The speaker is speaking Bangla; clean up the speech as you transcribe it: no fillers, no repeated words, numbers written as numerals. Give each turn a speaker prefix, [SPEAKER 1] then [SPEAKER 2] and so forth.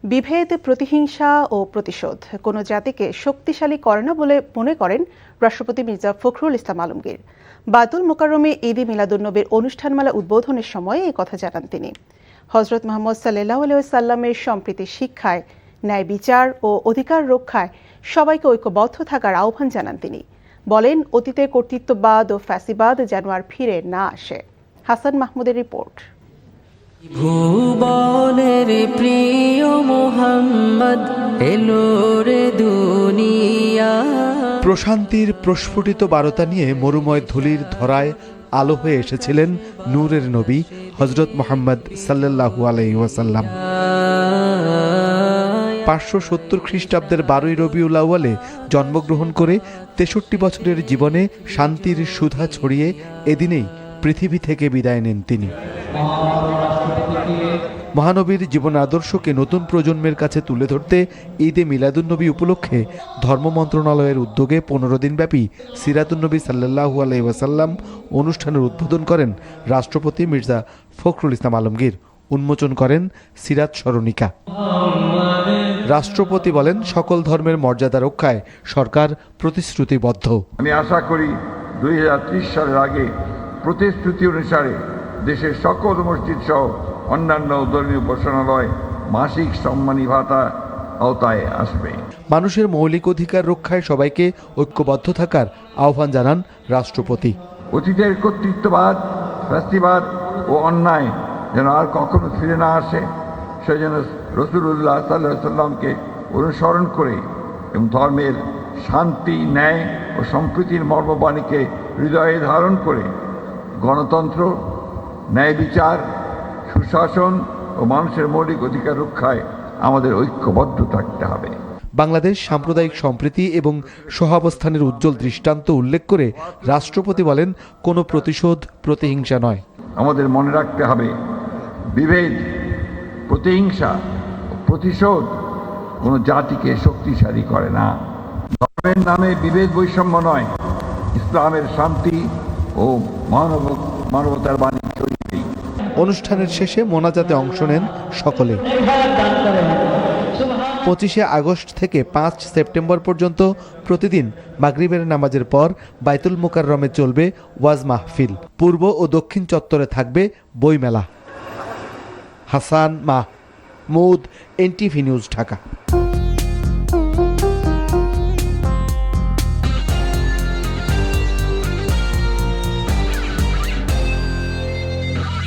[SPEAKER 1] বিভেদ, প্রতিহিংসা ও প্রতিশোধ কোনো জাতিকে শক্তিশালী করে না বলে মনে করেন রাষ্ট্রপতি মির্জা ফখরুল ইসলাম আলমগীর। বায়তুল মোকাররমে ঈদে মিলাদুন্নবীর অনুষ্ঠানমালা উদ্বোধনের সময় এই কথা জানান তিনি। হযরত মুহাম্মদ সাল্লাল্লাহু আলাইহি ওয়াসাল্লামের সম্প্রীতি শিক্ষায়, ন্যায় বিচার ও অধিকার রক্ষায় সবাইকে ঐক্যবদ্ধ থাকার আহ্বান জানান তিনি। বলেন, অতীতের কর্তৃত্ববাদ ও ফ্যাসিবাদ যেন আর ফিরে না আসে। হাসান মাহমুদের রিপোর্ট।
[SPEAKER 2] ভুবনের প্রিয় মুহাম্মদ এলো রে দুনিয়া।
[SPEAKER 3] প্রশান্তির প্রস্ফুটিত বার্তা নিয়ে মরুময় ধুলির ধরায় আলো হয়ে এসেছিলেন নূরের নবী হযরত মুহাম্মদ সাল্লাল্লাহু আলাইহি ওয়াসাল্লাম। 570 খ্রিস্টাব্দের 12ই রবিউল আউয়ালে জন্মগ্রহণ করে 63 বছরের জীবনে শান্তির সুধা ছড়িয়ে এদিনেই পৃথিবী থেকে বিদায় নেন তিনি। মহানবীর জীবন আদর্শকে নতুন প্রজন্মের কাছে তুলে ধরতে ঈদে মিলাদুন্নবী উপলক্ষে ধর্ম মন্ত্রণালয়ের উদ্যোগে 15 দিনব্যাপী সিরাতুন্নবী সাল্লাল্লাহু আলাইহি ওয়াসাল্লাম অনুষ্ঠানের উদ্বোধন করেন রাষ্ট্রপতি মির্জা ফখরুল ইসলাম আলমগীর। উন্মোচন করেন সিরাত স্মরণিকা। রাষ্ট্রপতি বলেন, সকল ধর্মের মর্যাদা রক্ষায় সরকার প্রতিশ্রুতিবদ্ধ।
[SPEAKER 4] আমি আশা করি 2030 সালের আগে প্রতিশ্রুতি অনুসারে দেশের সকল মসজিদ সহ অন্যান্য ধর্মীয় উপাসনালয় মাসিক সম্মানী ভাতা আওতায় আসবে।
[SPEAKER 3] মানুষের মৌলিক অধিকার রক্ষায় সবাইকে ঐক্যবদ্ধ থাকার আহ্বান জানান রাষ্ট্রপতি।
[SPEAKER 4] অতীতের কর্তৃত্ববাদ, ফ্যাসিবাদ ও অন্যায় যেন আর কখনো ফিরে না আসে, সেজন্য রাসূলুল্লাহ সাল্লাল্লাহু আলাইহি সাল্লামকে অনুসরণ করে এবং ধর্মের শান্তি, ন্যায় ও সম্প্রীতির মর্মবাণীকে হৃদয়ে ধারণ করে গণতন্ত্র, ন্যায় বিচার, সুশাসন ও মানুষের মৌলিক অধিকার রক্ষায় আমাদের ঐক্যবদ্ধ থাকতে হবে।
[SPEAKER 3] বাংলাদেশ সাম্প্রদায়িক সম্প্রীতি এবং সহাবস্থানের উজ্জ্বল দৃষ্টান্ত উল্লেখ করে রাষ্ট্রপতি বলেন, কোনো প্রতিশোধ, প্রতিহিংসা নয়।
[SPEAKER 4] আমাদের মনে রাখতে হবে, বিভেদ, প্রতিহিংসা, প্রতিশোধ কোনো জাতিকে শক্তিশালী করে না। ধর্মের নামে বিভেদ, বৈষম্য নয়, ইসলামের শান্তি ও মানবতার বাণী ছড়িয়ে দিই।
[SPEAKER 3] অনুষ্ঠানের শেষে মোনাজাতে অংশ নেন সকলে। 25শে আগস্ট থেকে 5 সেপ্টেম্বর পর্যন্ত প্রতিদিন মাগরিবের নামাজের পর বায়তুল মোকাররমে চলবে ওয়াজ মাহফিল। পূর্ব ও দক্ষিণ চত্বরে থাকবে বইমেলা। Hasan Mahmud, NTV news, Dhaka.